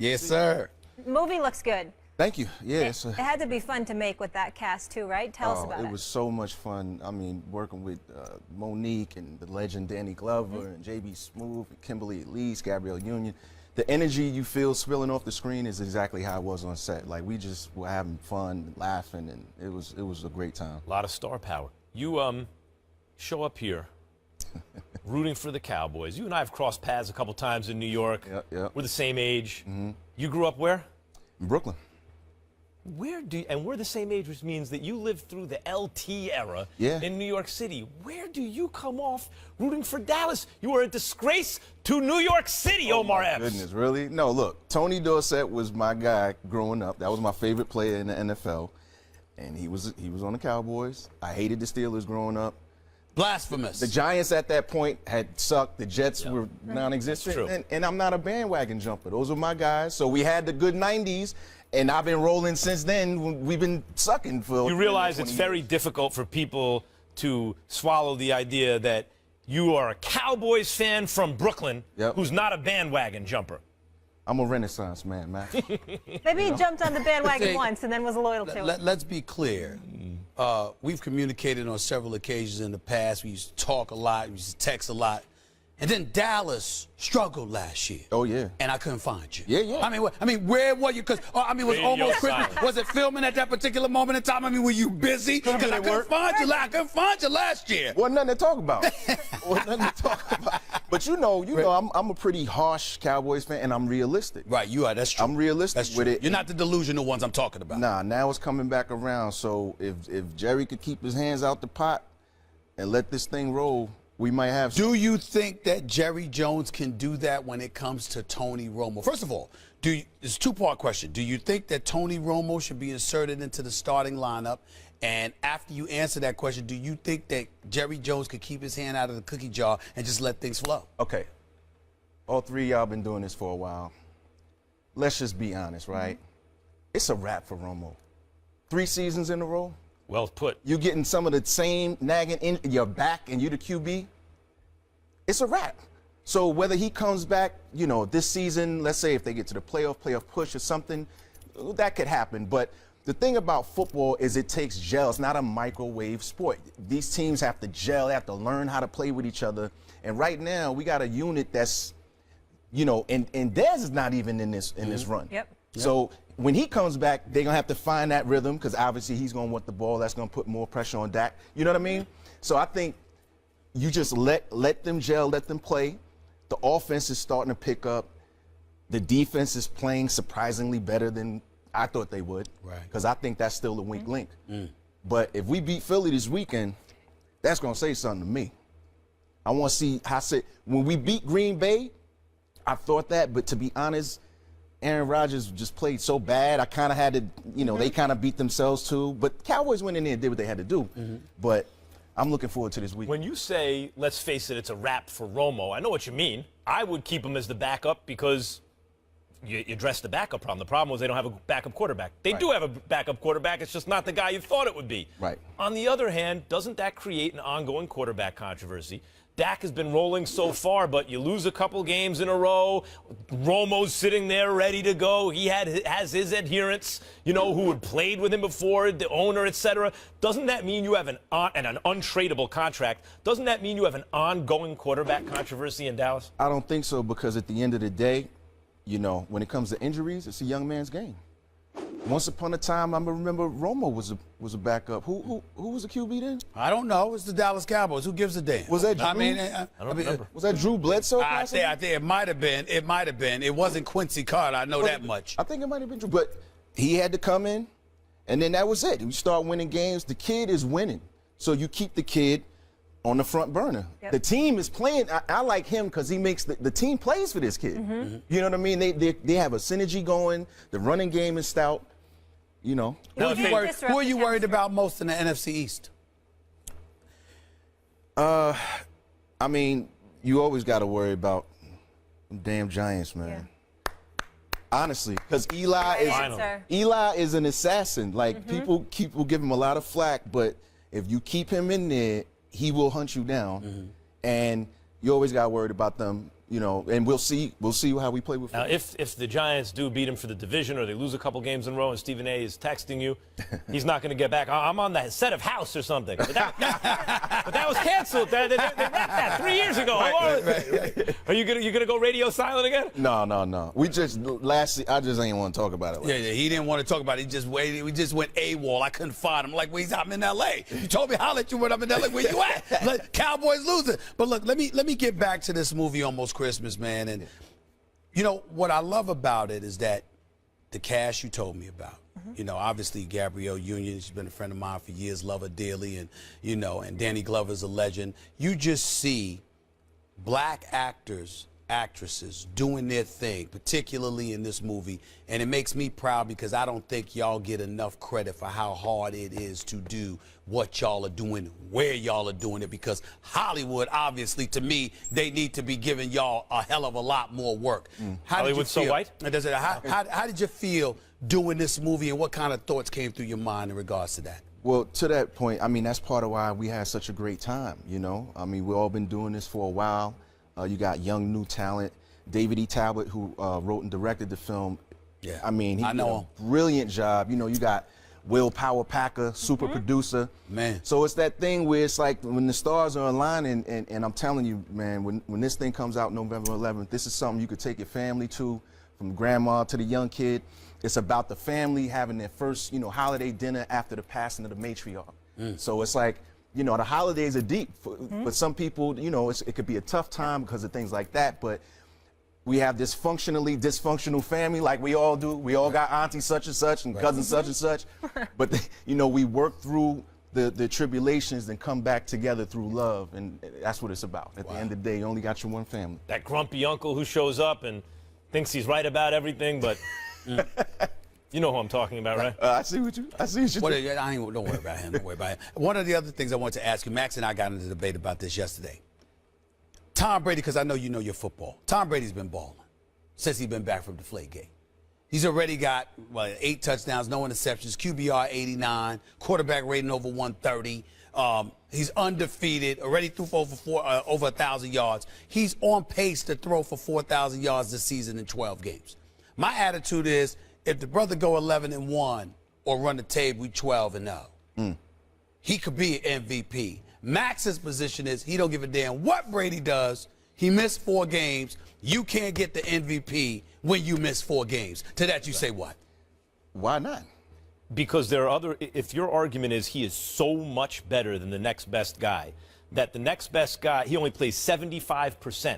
Yes, sir. Movie looks good. Thank you. Yeah, It had to be fun to make with that cast too, right? Tell us about it. It was so much fun. I mean, working with Monique and the legend Danny Glover and JB Smoove, and Kimberly Elise, Gabrielle Union. The energy you feel spilling off the screen is exactly how it was on set. Like, we just were having fun, laughing, and it was a great time. A lot of star power. You show up here rooting for the Cowboys. You and I have crossed paths a couple times in New York. Yep. We're the same age. You grew up where? In Brooklyn. And we're the same age, which means that you lived through the LT era in New York City. Where do you come off rooting for Dallas? You are a disgrace to New York City, Omar Epps. Goodness, really? No, look, Tony Dorsett was my guy growing up. That was my favorite player in the NFL, and he was on the Cowboys. I hated the Steelers growing up. Blasphemous. The Giants at that point had sucked. The Jets were non-existent, and I'm not a bandwagon jumper. Those were my guys. So we had the good 90s. And I've been rolling since then. We've been sucking for. You realize it's very difficult for people to swallow the idea that you are a Cowboys fan from Brooklyn who's not a bandwagon jumper. I'm a Renaissance man, man. Maybe he jumped on the bandwagon once and then was loyal to it. Let's be clear. We've communicated on several occasions in the past. We used to talk a lot. We used to text a lot. And then Dallas struggled last year. Oh, yeah. And I couldn't find you. Yeah. I mean, where were you? Because, was almost Christmas. Was it filming at that particular moment in time? I mean, were you busy? Because I couldn't find you. I couldn't find you last year. Wasn't nothing to talk about. Wasn't nothing to talk about. But you know, I'm a pretty harsh Cowboys fan, and I'm realistic. Right, you are. That's true. I'm realistic with it. You're not the delusional ones I'm talking about. Nah, now it's coming back around. So if Jerry could keep his hands out the pot and let this thing roll, we might have. Do you think that Jerry Jones can do that when it comes to Tony Romo? First of all, it's a two-part question. Do you think that Tony Romo should be inserted into the starting lineup? And after you answer that question, do you think that Jerry Jones could keep his hand out of the cookie jar and just let things flow? Okay. All three of y'all been doing this for a while. Let's just be honest, right? It's a wrap for Romo. 3 seasons in a row. Well put. You getting some of the same nagging in your back and you the QB, it's a wrap. So whether he comes back, this season, let's say if they get to the playoff push or something, that could happen. But the thing about football is it takes gel. It's not a microwave sport. These teams have to gel. They have to learn how to play with each other. And right now we got a unit that's, and Dez is not even in this run. Yep. So when he comes back, they're going to have to find that rhythm because obviously he's going to want the ball. That's going to put more pressure on Dak. You know what I mean? So I think you just let them gel, let them play. The offense is starting to pick up. The defense is playing surprisingly better than I thought they would. Right. Because I think that's still the weak link. But if we beat Philly this weekend, that's going to say something to me. I want to see when we beat Green Bay, I thought that. But to be honest, Aaron Rodgers just played so bad. I kind of had to, they kind of beat themselves too. But Cowboys went in there and did what they had to do. But I'm looking forward to this week. When you say, let's face it, it's a wrap for Romo, I know what you mean. I would keep him as the backup because you address the backup problem. The problem was they don't have a backup quarterback. They do have a backup quarterback. It's just not the guy you thought it would be. Right. On the other hand, doesn't that create an ongoing quarterback controversy? Dak has been rolling so far, but you lose a couple games in a row. Romo's sitting there ready to go. He has his adherents, who had played with him before, the owner, etc. Doesn't that mean you have an untradeable contract? Doesn't that mean you have an ongoing quarterback controversy in Dallas? I don't think so because at the end of the day, when it comes to injuries, it's a young man's game. Once upon a time, I remember Romo was a backup. Who was the QB then? I don't know. It's the Dallas Cowboys. Who gives a damn? Was that Drew? I don't remember. Was that Drew Bledsoe? I think it might have been. It might have been. It wasn't Quincy Carter. I know that much. I think it might have been Drew. But he had to come in, and then that was it. We start winning games. The kid is winning. So you keep the kid on the front burner. The team is playing. I like him because he makes the team plays for this kid. You know what I mean? They have a synergy going. The running game is stout. Who are you worried about most in the NFC East? I mean, you always got to worry about them damn Giants, man. Honestly, because Eli is an assassin. Like people will give him a lot of flack, but if you keep him in there, he will hunt you down. And you always got worried about them, and we'll see how we play with. Now, if the Giants do beat him for the division or they lose a couple games in a row and Stephen A. is texting you, he's not going to get back. I'm on the set of House or something. But that was canceled. They wrapped that 3 years ago. Right. Are you gonna go radio silent again? No. We just I just ain't want to talk about it. Yeah, he didn't want to talk about it. He just waited. We just went AWOL. I couldn't find him. Like, well, I'm in L.A. You told me holler at you when I'm in L.A. Where you at? Like, Cowboys losing. But look, let me get back to this movie, Almost Christmas, man. And what I love about it is that the cast you told me about. Obviously Gabrielle Union, she's been a friend of mine for years, love her dearly, and and Danny Glover's a legend. You just see black actresses doing their thing, particularly in this movie, and it makes me proud because I don't think y'all get enough credit for how hard it is to do what y'all are doing, where y'all are doing it, because Hollywood, obviously, to me, they need to be giving y'all a hell of a lot more work. Hollywood's so white? How did you feel doing this movie, and what kind of thoughts came through your mind in regards to that? Well, to that point, that's part of why we had such a great time, we've all been doing this for a while. You got young, new talent. David E. Talbot, who wrote and directed the film. Yeah, he did know a brilliant job. You got Will Power Packer, super producer. Man. So it's that thing where it's like when the stars are aligning, and I'm telling you, man, when this thing comes out November 11th, this is something you could take your family to, from grandma to the young kid. It's about the family having their first, holiday dinner after the passing of the matriarch. So it's like, the holidays are deep. For some people, it could be a tough time because of things like that, but we have this functionally dysfunctional family like we all do. We all got auntie such and such and cousin such and such. But, we work through the tribulations and come back together through love, and that's what it's about. At the end of the day, you only got your one family. That grumpy uncle who shows up and thinks he's right about everything, but you know who I'm talking about, right? I see what you Don't worry about him. Don't worry about him. One of the other things I want to ask you, Max and I got into a debate about this yesterday. Tom Brady, because I know you know your football. Tom Brady's been balling since he's been back from Deflategate. He's already got 8 touchdowns, no interceptions, QBR 89, quarterback rating over 130. He's undefeated, already threw for over 1,000 yards. He's on pace to throw for 4,000 yards this season in 12 games. My attitude is, if the brother go 11-1 or run the table 12-0, he could be an MVP. Max's position is he don't give a damn what Brady does. He missed 4 games. You can't get the MVP when you miss 4 games. To that you say what? Why not? Because there are if your argument is he is so much better than the next best guy, that the next best guy, he only plays 75%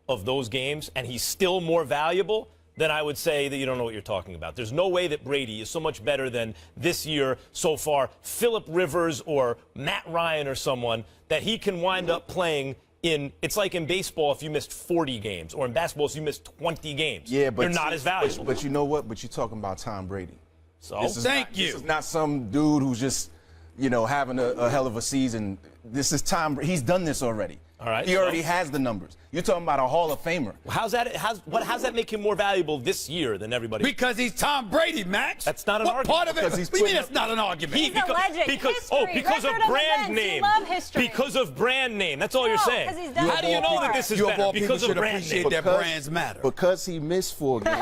of those games and he's still more valuable, then I would say that you don't know what you're talking about. There's no way that Brady is so much better than this year so far, Phillip Rivers or Matt Ryan or someone, that he can wind up playing in. It's like in baseball if you missed 40 games, or in basketball if you missed 20 games. Yeah, but you're not as valuable. But you know what? But you're talking about Tom Brady. So This is not some dude who's just, having a hell of a season. This is Tom. He's done this already. All right. He already has the numbers. You're talking about a Hall of Famer. How's that make him more valuable this year than everybody? Because he's Tom Brady, Max. That's not an argument. Part of it? What do you mean that's not an argument? He's a legend. Because of brand name. You love history. Because of brand name. That's all you're saying. Because he's done How do you know that this is better? Because of brand name. Appreciate that brands matter. Because he missed 4 games,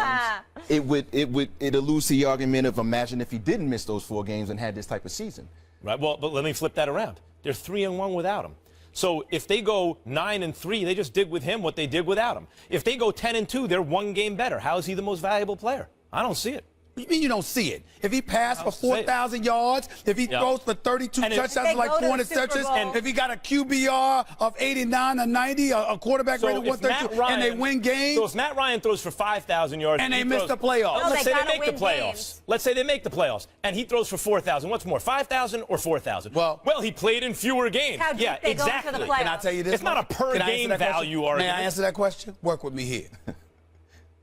it alludes to the argument of imagine if he didn't miss those 4 games and had this type of season. Right. Well, but let me flip that around. They're 3-1 without him. So if they go 9-3, they just did with him what they did without him. If they go 10-2, they're 1 game better. How is he the most valuable player? I don't see it. What do you mean you don't see it? If he passed for 4,000 yards, if he throws for 32 touchdowns, like 400 touches, and if he got a QBR of 89 or 90, a quarterback rating of 132, and they win games. So if Matt Ryan throws for 5,000 yards and they miss the playoffs. No, let's say they gotta make the win playoffs. games. Let's say they make the playoffs, and he throws for 4,000. What's more, 5,000 or 4,000? Well, he played in fewer games. How deep they go into the playoffs. Can I tell you this? It's not a per-game value argument. May I answer that question? Work with me here.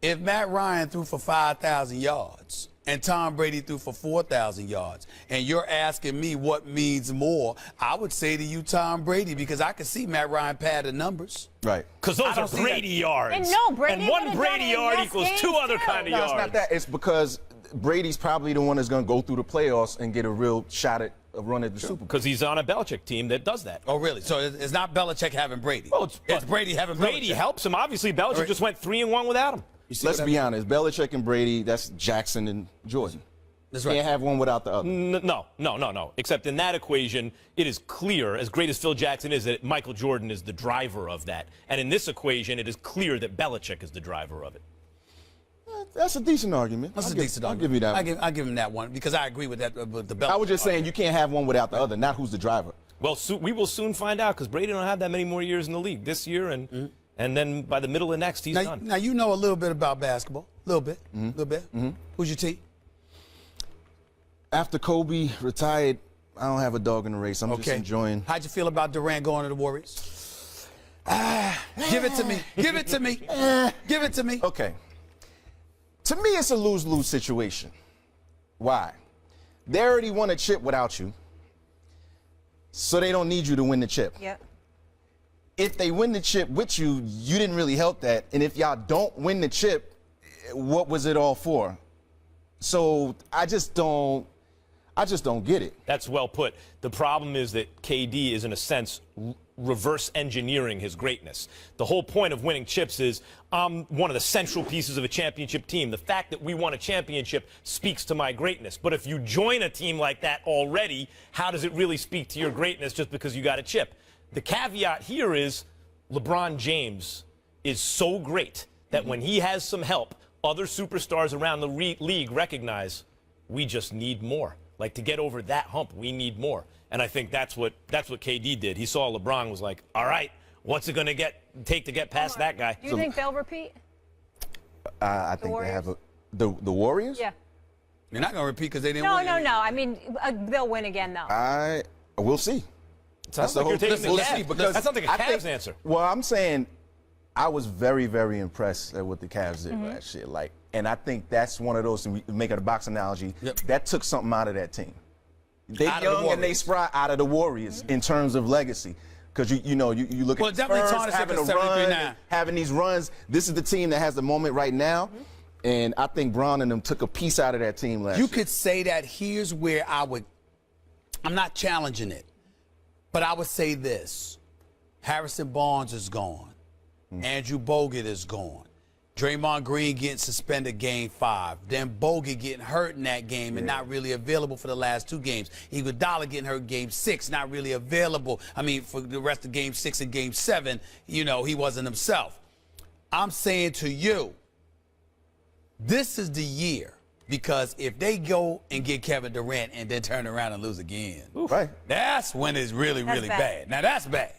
If Matt Ryan threw for 5,000 yards and Tom Brady threw for 4,000 yards, and you're asking me what means more, I would say to you Tom Brady, because I can see Matt Ryan pad the numbers. Right. Because those are Brady yards. And no, Brady and 1 would've Brady done it yard in equals less 2 games, other too. kind of No, yards. it's not that. It's because Brady's probably the one that's going to go through the playoffs and get a real shot at a run at the Super Bowl. Because he's on a Belichick team that does that. Oh, really? So it's not Belichick having Brady. Well, it's Brady having Brady Belichick. helps him. Obviously, Belichick just went 3-1 without him. Let's be honest. Belichick and Brady, that's Jackson and Jordan. That's right. Can't have one without the other. No. Except in that equation, it is clear, as great as Phil Jackson is, that Michael Jordan is the driver of that. And in this equation, it is clear that Belichick is the driver of it. That's a decent argument. That's a decent argument. I'll give you that one. I'll give him that one because I agree with that. With the Belichick. I was just saying you can't have one without the other, not who's the driver. Well, we will soon find out because Brady don't have that many more years in the league this year, and then by the middle of next, he's done. Now you know a little bit about basketball, a little bit. Who's your team? After Kobe retired, I don't have a dog in the race. I'm just enjoying. How'd you feel about Durant going to the Warriors? Give it to me. Give it to me. Give it to me. Okay. To me, it's a lose-lose situation. Why? They already won a chip without you, so they don't need you to win the chip. Yep. If they win the chip with you, you didn't really help that. And if y'all don't win the chip, what was it all for? So I just don't get it. That's well put. The problem is that KD is, in a sense, reverse engineering his greatness. The whole point of winning chips is I'm one of the central pieces of a championship team. The fact that we won a championship speaks to my greatness. But if you join a team like that already, how does it really speak to your greatness just because you got a chip? The caveat here is LeBron James is so great that when he has some help, other superstars around the league recognize we just need more. Like, to get over that hump, we need more. And I think that's what KD did. He saw LeBron, was like, all right, what's it going to take to get past that guy? Do you think they'll repeat? I think they have the Warriors? Yeah. You're not going to repeat because they didn't win. No. I mean, they'll win again, though. We'll see. Sounds like you're taking the Cavs. That sounds like a Cavs answer. Well, I'm saying I was very, very impressed at what the Cavs did last year. Like, and I think that's one of those, to make it a box analogy, that took something out of that team. They young and they spry out of the Warriors in terms of legacy. Because you look at definitely Spurs having a run, having these runs. This is the team that has the moment right now. And I think Braun and them took a piece out of that team last year. You could say that. Here's where I'm not challenging it, but I would say this. Harrison Barnes is gone. Andrew Bogut is gone. Draymond Green getting suspended game 5. Then Bogut getting hurt in that game and not really available for the last 2 games. Iguodala getting hurt game 6, not really available. I mean, for the rest of game 6 and game 7, he wasn't himself. I'm saying to you, this is the year, because if they go and get Kevin Durant and then turn around and lose again, right, that's when it's really, really bad. Now, that's bad.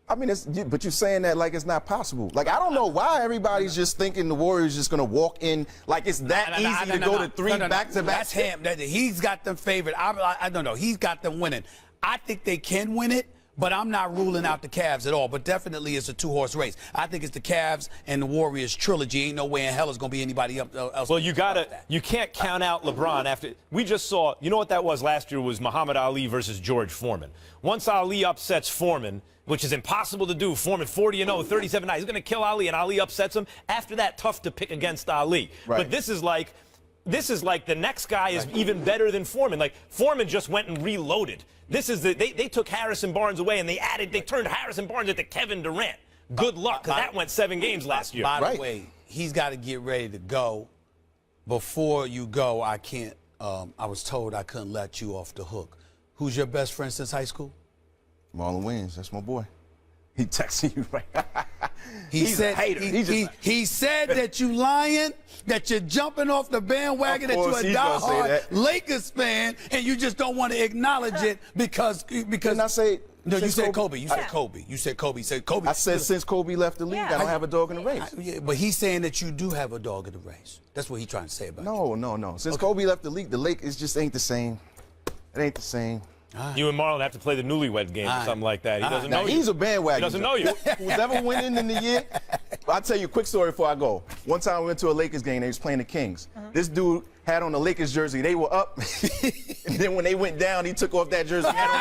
I mean, but you're saying that like it's not possible. Like, I don't know why everybody's just thinking the Warriors just going to walk in like it's that easy to go to 3 back-to-back. That's him. He's got them favored. I don't know. He's got them winning. I think they can win it, but I'm not ruling out the Cavs at all. But definitely it's a 2-horse race. I think it's the Cavs and the Warriors trilogy. Ain't no way in hell it's going to be anybody else. Well, you can't count out LeBron after. We just saw, you know what that was last year was Muhammad Ali versus George Foreman. Once Ali upsets Foreman, which is impossible to do. Foreman 40-0, 37-9. He's going to kill Ali, and Ali upsets him. After that, tough to pick against Ali. Right. But this is like the next guy is even better than Foreman. Like, Foreman just went and reloaded. This is they took Harrison Barnes away, and they turned Harrison Barnes into Kevin Durant. Good luck, because that went 7 games last year. By the way, he's got to get ready to go. Before you go, I can't. I was told I couldn't let you off the hook. Who's your best friend since high school? Marlon Wayans, that's my boy. He texting you right now. He's a hater. He said that you lying, that you're jumping off the bandwagon, that you're a diehard Lakers fan, and you just don't want to acknowledge it because. Didn't I say? No, you said Kobe. You said Kobe. You said Kobe. You said Kobe. I said since Kobe left the league, I don't have a dog in the race. Yeah, but he's saying that you do have a dog in the race. That's what he's trying to say about you. No. Since Kobe left the league, the Lakers just ain't the same. It ain't the same. You and Marlon have to play the newlywed game or something like that. He doesn't know you. He's a bandwagon. He doesn't know you. Who's ever winning in the year? I'll tell you a quick story before I go. One time I went to a Lakers game. They was playing the Kings. This dude had on a Lakers jersey. They were up. And then when they went down, he took off that jersey. Had on